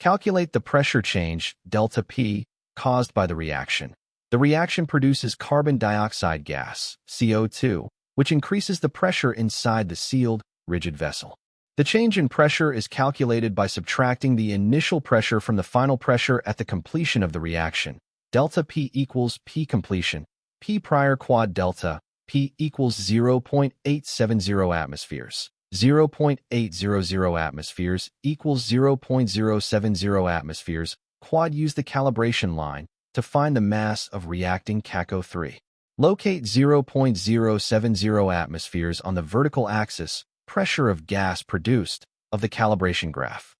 Calculate the pressure change, delta P, caused by the reaction. The reaction produces carbon dioxide gas, CO2, which increases the pressure inside the sealed, rigid vessel. The change in pressure is calculated by subtracting the initial pressure from the final pressure at the completion of the reaction. Delta P equals P completion, P prior quad delta, P equals 0.870 atmospheres. 0.800 atmospheres equals 0.070 atmospheres. Quad. Use the calibration line to find the mass of reacting CaCO3. Locate 0.070 atmospheres on the vertical axis, pressure of gas produced, of the calibration graph.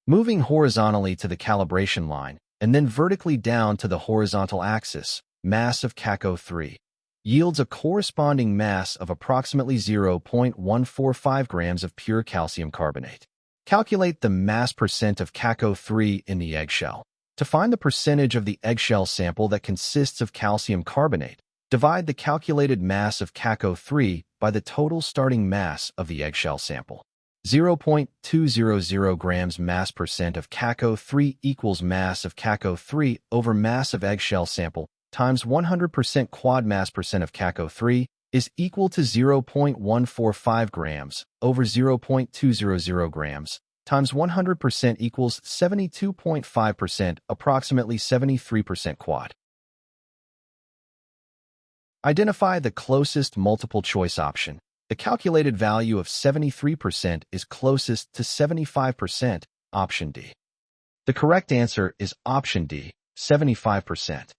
Moving horizontally to the calibration line, and then vertically down to the horizontal axis, mass of CaCO3 yields a corresponding mass of approximately 0.145 grams of pure calcium carbonate. Calculate the mass percent of CaCO3 in the eggshell. To find the percentage of the eggshell sample that consists of calcium carbonate, divide the calculated mass of CaCO3 by the total starting mass of the eggshell sample. 0.200 grams mass percent of CaCO3 equals mass of CaCO3 over mass of eggshell sample times 100%. Quad. Mass percent of CaCO3 is equal to 0.145 grams over 0.200 grams times 100% equals 72.5%, approximately 73%. Quad. Identify the closest multiple choice option. The calculated value of 73% is closest to 75%, option D. The correct answer is option D, 75%.